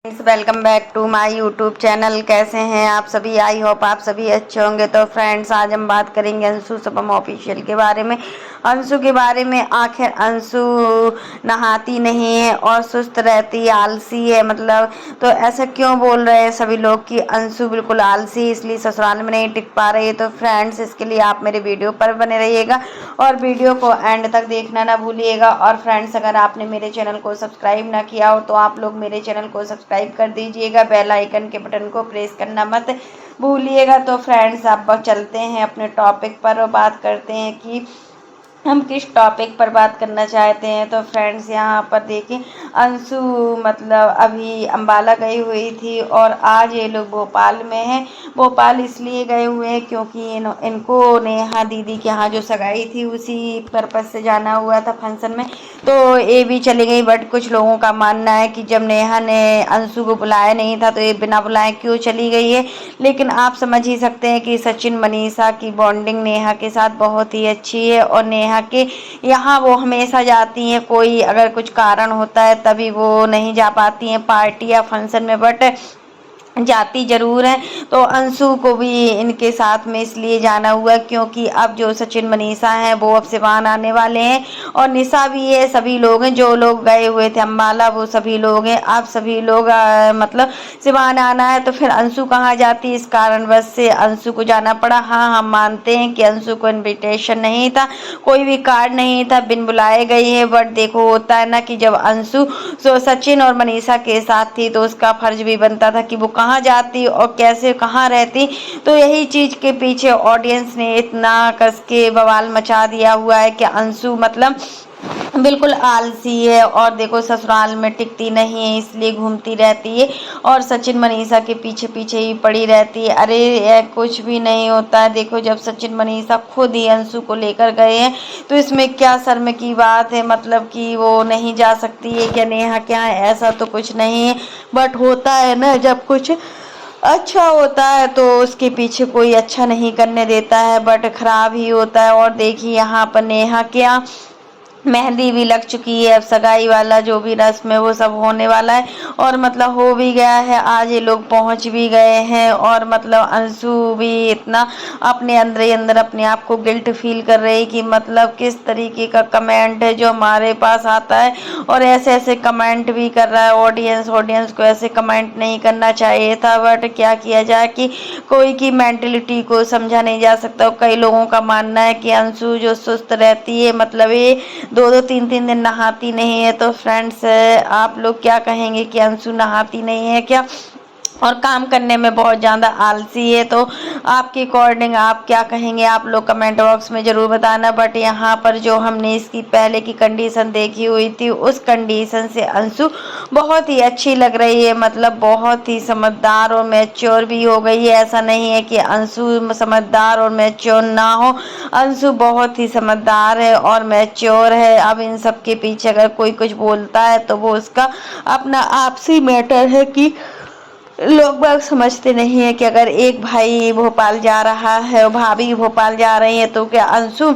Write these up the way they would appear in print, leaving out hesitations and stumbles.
Welcome back to my YouTube channel. कैसे हैं आप सभी? आई होप आप सभी अच्छे होंगे। तो फ्रेंड्स, आज हम बात करेंगे अंशु शुभम ऑफिशियल के बारे में। अंशु के बारे में, आखिर अंशु नहाती नहीं है और सुस्त रहती है, आलसी है मतलब। तो ऐसा क्यों बोल रहे हैं सभी लोग कि अंशु बिल्कुल आलसी इसलिए ससुराल में नहीं टिक पा रही है। तो फ्रेंड्स, इसके लिए आप मेरे वीडियो पर बने रहिएगा और वीडियो को एंड तक देखना ना भूलिएगा। और फ्रेंड्स, अगर आपने मेरे चैनल को सब्सक्राइब ना किया हो तो आप लोग मेरे चैनल को सब्सक्राइब कर दीजिएगा। बेल आइकन के बटन को प्रेस करना मत भूलिएगा। तो फ्रेंड्स, आप चलते हैं अपने टॉपिक पर और बात करते हैं कि हम किस टॉपिक पर बात करना चाहते हैं। तो फ्रेंड्स, यहाँ पर देखिए, अंशु मतलब अभी अंबाला गई हुई थी और आज ये लोग भोपाल में हैं। भोपाल इसलिए गए हुए हैं क्योंकि इनको नेहा दीदी के यहाँ जो सगाई थी उसी पर्पज से जाना हुआ था फंक्शन में। तो ये भी चली गई। बट कुछ लोगों का मानना है कि जब नेहा ने अंशु को बुलाया नहीं था तो ये बिना बुलाए क्यों चली गई है। लेकिन आप समझ ही सकते हैं कि सचिन मनीषा की बॉन्डिंग नेहा के साथ बहुत ही अच्छी है और नेहा के यहाँ वो हमेशा जाती हैं। कोई अगर कुछ कारण होता है तभी वो नहीं जा पाती हैं पार्टी या फंक्शन में, बट जाती जरूर है। तो अंशु को भी इनके साथ में इसलिए जाना हुआ क्योंकि अब जो सचिन मनीषा हैं वो अब सिवान आने वाले हैं और निशा भी है। सभी लोग हैं जो लोग गए हुए थे अम्बाला, वो सभी लोग हैं। अब सभी लोग मतलब सिवान आना है तो फिर अंशु कहाँ जाती, इस कारणवश से अंशु को जाना पड़ा। हाँ, हम मानते हैं कि अंशु को इनविटेशन नहीं था, कोई भी कार्ड नहीं था, बिन बुलाए गई है। बट देखो, होता है ना कि जब अंशु सचिन और मनीषा के साथ थी तो उसका फर्ज भी बनता था कि वो कहाँ जाती और कैसे कहाँ रहती। तो यही चीज के पीछे ऑडियंस ने इतना कस के बवाल मचा दिया हुआ है कि अंशु मतलब बिल्कुल आलसी है और देखो ससुराल में टिकती नहीं है इसलिए घूमती रहती है और सचिन मनीषा के पीछे पीछे ही पड़ी रहती है। अरे ये कुछ भी नहीं होता है। देखो, जब सचिन मनीषा खुद ही अंशु को लेकर गए हैं तो इसमें क्या शर्म की बात है, मतलब कि वो नहीं जा सकती है क्या नेहा? क्या है? ऐसा तो कुछ नहीं है। बट होता है ना, जब कुछ अच्छा होता है तो उसके पीछे कोई अच्छा नहीं करने देता है, बट खराब ही होता है। और देखिए, यहाँ पर नेहा क्या मेहंदी भी लग चुकी है। अब सगाई वाला जो भी रस्म है वो सब होने वाला है और मतलब हो भी गया है। आज ये लोग पहुंच भी गए हैं और मतलब अंशु भी इतना अपने अंदर ही अंदर अपने आप को गिल्ट फील कर रही कि मतलब किस तरीके का कमेंट है जो हमारे पास आता है और ऐसे ऐसे कमेंट भी कर रहा है ऑडियंस को ऐसे कमेंट नहीं करना चाहिए था। बट क्या किया जाए कि कोई की मेंटलिटी को समझा नहीं जा सकता। कई लोगों का मानना है कि अंशु जो सुस्त रहती है, मतलब ये 2-2 3-3 दिन नहाती नहीं है। तो फ्रेंड्स, आप लोग क्या कहेंगे कि अंशु नहाती नहीं है क्या और काम करने में बहुत ज़्यादा आलसी है? तो आपके अकॉर्डिंग आप क्या कहेंगे? आप लोग कमेंट बॉक्स में ज़रूर बताना। बट यहाँ पर जो हमने इसकी पहले की कंडीशन देखी हुई थी उस कंडीशन से अंशु बहुत ही अच्छी लग रही है, मतलब बहुत ही समझदार और मैच्योर भी हो गई है। ऐसा नहीं है कि अंशु समझदार और मैच्योर ना हो, अंशु बहुत ही समझदार है और मैच्योर है। अब इन सब के पीछे अगर कोई कुछ बोलता है तो वो उसका अपना आपसी मैटर है कि लोग बाग समझते नहीं है कि अगर एक भाई भोपाल जा रहा है और भाभी भोपाल जा रही है तो क्या अंशु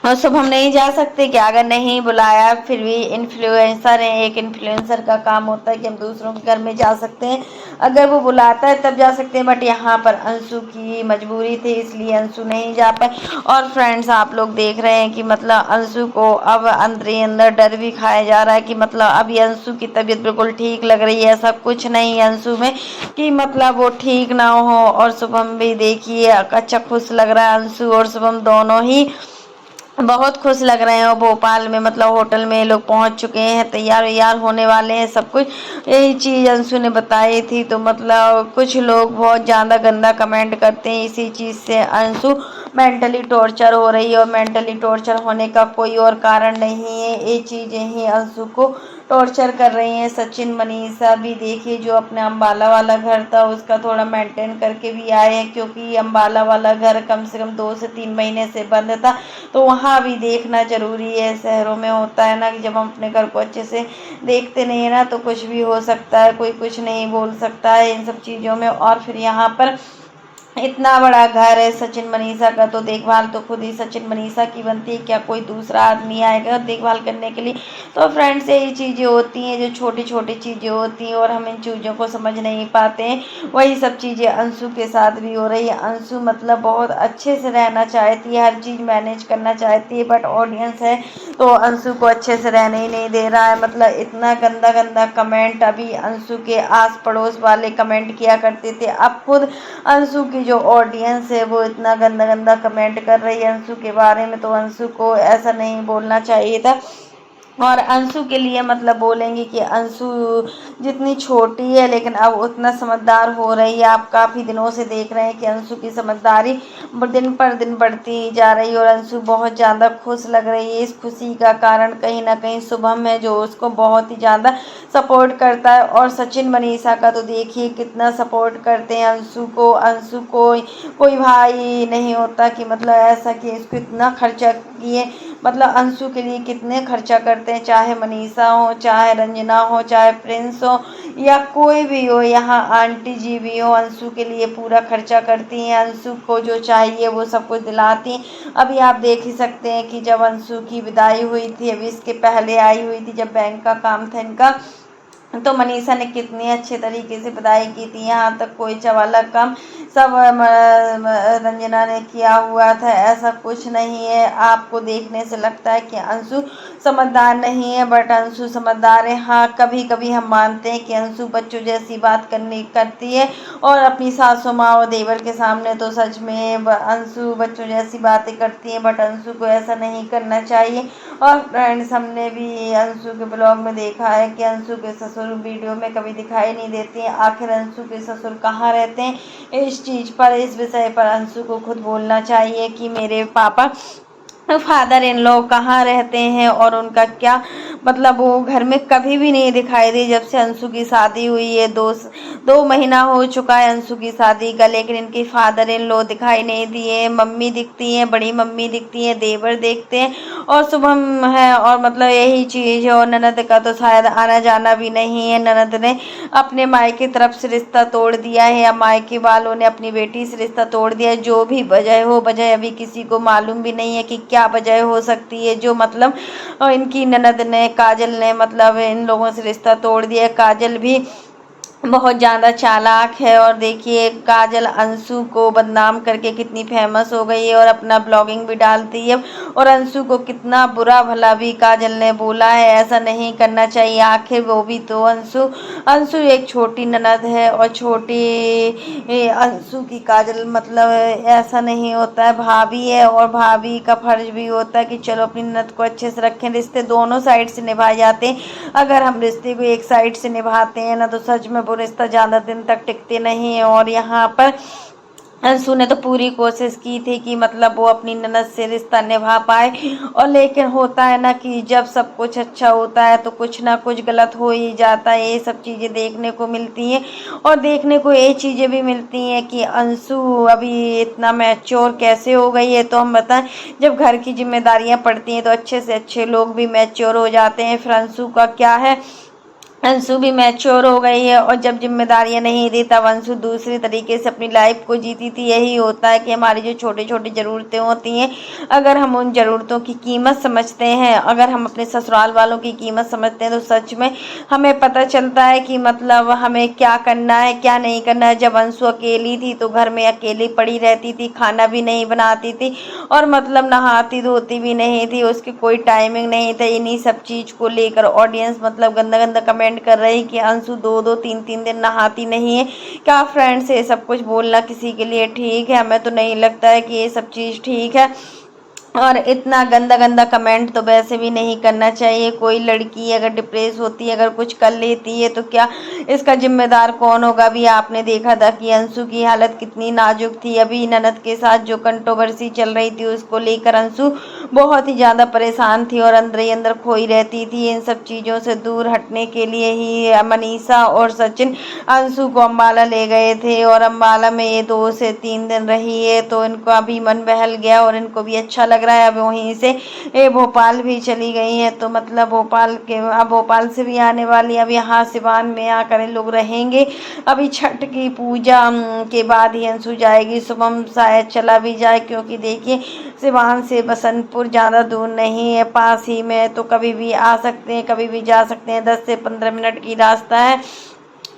और शुभम नहीं जा सकते क्या? अगर नहीं बुलाया फिर भी इन्फ्लुएंसर है, एक इन्फ्लुएंसर का काम होता है कि हम दूसरों के घर में जा सकते हैं, अगर वो बुलाता है तब जा सकते हैं। बट यहाँ पर अंशु की मजबूरी थी इसलिए अंशु नहीं जा पाए। और फ्रेंड्स, आप लोग देख रहे हैं कि मतलब अंशु को अब अंदर ही अंदर डर भी खाया जा रहा है कि मतलब अभी अंशु की तबीयत बिल्कुल ठीक लग रही है, ऐसा कुछ नहीं है अंशु में कि मतलब वो ठीक ना हो। और शुभम भी देखिए अच्छा खुश लग रहा है, अंशु और शुभम दोनों ही बहुत खुश लग रहे हैं। और भोपाल में मतलब होटल में लोग पहुंच चुके हैं, तैयार वैयार होने वाले हैं सब कुछ। यही चीज़ अंशु ने बताई थी। तो मतलब कुछ लोग बहुत ज़्यादा गंदा कमेंट करते हैं, इसी चीज़ से अंशु मेंटली टॉर्चर हो रही है और मेंटली टॉर्चर होने का कोई और कारण नहीं है। ये चीज़ें ही अंशु को टॉर्चर कर रही हैं। सचिन मनीषा भी देखिए, जो अपने अम्बाला वाला घर था उसका थोड़ा मेंटेन करके भी आए हैं क्योंकि अम्बाला वाला घर कम से कम 2 से 3 महीने से बंद था। तो वहाँ भी देखना ज़रूरी है। शहरों में होता है ना कि जब हम अपने घर को अच्छे से देखते नहीं है ना तो कुछ भी हो सकता है, कोई कुछ नहीं बोल सकता है इन सब चीज़ों में। और फिर यहाँ पर इतना बड़ा घर है सचिन मनीषा का, तो देखभाल तो खुद ही सचिन मनीषा की बनती है, क्या कोई दूसरा आदमी आएगा देखभाल करने के लिए। तो फ्रेंड्स यही चीज़ें होती हैं जो छोटी छोटी चीज़ें होती हैं और हम इन चीज़ों को समझ नहीं पाते हैं। वही सब चीज़ें अंशु के साथ भी हो रही है। अंशु मतलब बहुत अच्छे से रहना चाहती है, हर चीज़ मैनेज करना चाहती है, बट ऑडियंस है तो अंशु को अच्छे से रहने ही नहीं दे रहा है। मतलब इतना गंदा गंदा कमेंट अभी अंशु के आस पड़ोस वाले कमेंट किया करते थे, अब खुद अंशु की जो ऑडियंस है वो इतना गंदा गंदा कमेंट कर रही है अंशु के बारे में। तो अंशु को ऐसा नहीं बोलना चाहिए था। और अंशु के लिए मतलब बोलेंगे कि अंशु जितनी छोटी है लेकिन अब उतना समझदार हो रही है। आप काफ़ी दिनों से देख रहे हैं कि अंशु की समझदारी दिन पर दिन बढ़ती जा रही है और अंशु बहुत ज़्यादा खुश लग रही है। इस खुशी का कारण कहीं ना कहीं शुभम है जो उसको बहुत ही ज़्यादा सपोर्ट करता है। और सचिन मनीषा का तो देखिए कितना सपोर्ट करते हैं अंशु को। अंशु को कोई भाई नहीं होता कि मतलब ऐसा कि इसको इतना खर्चा किए, मतलब अंशु के लिए कितने खर्चा करते हैं, चाहे मनीषा हो, चाहे रंजना हो, चाहे प्रिंस हो या कोई भी हो, यहाँ आंटी जी भी हो, अंशु के लिए पूरा खर्चा करती हैं। अंशु को जो चाहिए वो सब कुछ दिलाती हैं। अभी आप देख ही सकते हैं कि जब अंशु की विदाई हुई थी, अभी इसके पहले आई हुई थी जब बैंक का काम था इनका, तो मनीषा ने कितने अच्छे तरीके से विदाई की थी, यहाँ तक कोई चवाला कम सब रंजना ने किया हुआ था। ऐसा कुछ नहीं है, आपको देखने से लगता है कि अंशु समझदार नहीं है, बट अंशु समझदार है। हाँ, कभी कभी हम मानते हैं कि अंशु बच्चों जैसी बात करती है और अपनी सासू माँ और देवर के सामने तो सच में अंशु बच्चों जैसी बातें करती है, बट अंशु को ऐसा नहीं करना चाहिए। और फ्रेंड्स, हमने भी अंशु के ब्लॉग में देखा है कि अंशु के ससुर वीडियो में कभी दिखाई नहीं देते हैं। आखिर अंशु के ससुर कहाँ रहते हैं, इस चीज़ पर, इस विषय पर अंशु को खुद बोलना चाहिए कि मेरे पापा फादर इन लॉ कहाँ रहते हैं और उनका क्या मतलब वो घर में कभी भी नहीं दिखाई दी जब से अंशु की शादी हुई है। दो महीना हो चुका है अंशु की शादी का, लेकिन इनकी फादर इन लॉ दिखाई नहीं दिए। मम्मी दिखती हैं, बड़ी मम्मी दिखती हैं, देवर देखते हैं और शुभम है, और मतलब यही चीज़ है। और ननद का तो शायद आना जाना भी नहीं है। ननद ने अपने मायके तरफ से रिश्ता तोड़ दिया है या मायके वालों ने अपनी बेटी से रिश्ता तोड़ दिया है। जो भी वजह हो, वजह अभी किसी को मालूम भी नहीं है कि क्या वजह हो सकती है, जो मतलब इनकी ननद ने, काजल ने मतलब इन लोगों से रिश्ता तोड़ दिया। काजल भी बहुत ज़्यादा चालाक है और देखिए काजल अंशु को बदनाम करके कितनी फेमस हो गई है और अपना ब्लॉगिंग भी डालती है। और अंशु को कितना बुरा भला भी काजल ने बोला है, ऐसा नहीं करना चाहिए। आखिर वो भी तो अंशु अंशु एक छोटी ननद है और छोटी अंशु की काजल मतलब ऐसा नहीं होता है, भाभी है और भाभी का फर्ज भी होता है कि चलो अपनी ननद को अच्छे से रखें। रिश्ते दोनों साइड से निभाए जाते हैं। अगर हम रिश्ते को एक साइड से निभाते हैं ना तो सच में वो रिश्ता ज़्यादा दिन तक टिकते नहीं है। और यहाँ पर अंशु ने तो पूरी कोशिश की थी कि मतलब वो अपनी ननद से रिश्ता निभा पाए, और लेकिन होता है ना कि जब सब कुछ अच्छा होता है तो कुछ ना कुछ गलत हो ही जाता है। ये सब चीज़ें देखने को मिलती हैं और देखने को ये चीज़ें भी मिलती हैं कि अंशु अभी इतना मैच्योर कैसे हो गई है। तो हम बताएं, जब घर की जिम्मेदारियां पड़ती हैं तो अच्छे से अच्छे लोग भी मैच्योर हो जाते हैं। फिर अंशु का क्या है, अंशु भी मैच्योर हो गई है और जब जिम्मेदारियां नहीं दी तब अंशु दूसरी तरीके से अपनी लाइफ को जीती थी। यही होता है कि हमारी जो छोटी छोटी ज़रूरतें होती हैं, अगर हम उन ज़रूरतों की कीमत समझते हैं, अगर हम अपने ससुराल वालों की कीमत समझते हैं तो सच में हमें पता चलता है कि मतलब हमें क्या करना है क्या नहीं करना है। जब अंशु अकेली थी तो घर में अकेली पड़ी रहती थी, खाना भी नहीं बनाती थी और मतलब नहाती धोती भी नहीं थी, उसकी कोई टाइमिंग नहीं था। इन्हीं सब चीज़ को लेकर ऑडियंस मतलब गंदा गंदा कमेंट कर रही कि अंशु 2-2 3-3 दिन नहाती नहीं है। क्या फ्रेंड्स, ये सब कुछ बोलना किसी के लिए ठीक है? हमें तो नहीं लगता है कि ये सब चीज़ ठीक है। और इतना गंदा गंदा कमेंट तो वैसे भी नहीं करना चाहिए। कोई लड़की अगर डिप्रेस होती है, अगर कुछ कर लेती है तो क्या इसका जिम्मेदार कौन होगा? अभी आपने देखा था कि अंशु की हालत कितनी नाजुक थी। अभी ननद के साथ जो कंट्रोवर्सी चल रही थी उसको लेकर अंशु बहुत ही ज़्यादा परेशान थी और अंदर ही अंदर खोई रहती थी। इन सब चीज़ों से दूर हटने के लिए ही मनीषा और सचिन अंशु को अम्बाला ले गए थे और अम्बाला में ये 2 से 3 दिन रही है, तो इनको अभी मन बहल गया और इनको भी अच्छा लग रहा है। अब वहीं से ये भोपाल भी चली गई हैं, तो मतलब भोपाल से भी आने वाली, अब यहाँ सिवान में आकर इन लोग रहेंगे। अभी छठ की पूजा के बाद ही अंशु जाएगी। शुभम शायद चला भी जाए, क्योंकि देखिए सिवान से बसंतपुर ज़्यादा दूर नहीं है, पास ही में, तो कभी भी आ सकते हैं, कभी भी जा सकते हैं। 10 से 15 मिनट की रास्ता है।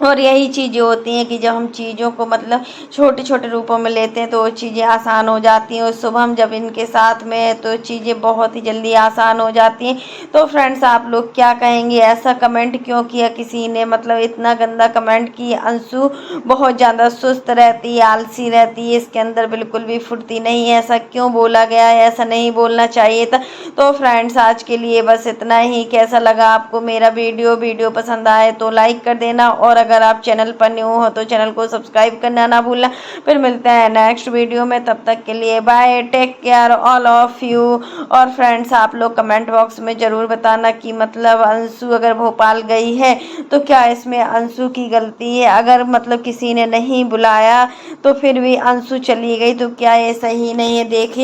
और यही चीज़ें होती हैं कि जब हम चीज़ों को मतलब छोटे छोटे रूपों में लेते हैं तो वो चीज़ें आसान हो जाती हैं, और शुभम जब इनके साथ में है तो चीज़ें बहुत ही जल्दी आसान हो जाती हैं। तो फ्रेंड्स, आप लोग क्या कहेंगे? ऐसा कमेंट क्यों किया किसी ने, मतलब इतना गंदा कमेंट कि अंशु बहुत ज़्यादा सुस्त रहती है, आलसी रहती है, इसके अंदर बिल्कुल भी फुर्ती नहीं है, ऐसा क्यों बोला गया है? ऐसा नहीं बोलना चाहिए था। तो फ्रेंड्स, आज के लिए बस इतना ही। कैसा लगा आपको मेरा वीडियो पसंद आए तो लाइक कर देना, और अगर आप चैनल पर न्यू हो तो चैनल को सब्सक्राइब करना ना भूलना। फिर मिलते हैं नेक्स्ट वीडियो में, तब तक के लिए bye, take care all of you. और फ्रेंड्स, आप लोग कमेंट बॉक्स में ज़रूर बताना कि मतलब अंशु अगर भोपाल गई है तो क्या इसमें अंशु की गलती है? अगर मतलब किसी ने नहीं बुलाया तो फिर भी अंशु चली गई, तो क्या ये सही नहीं है? देखिए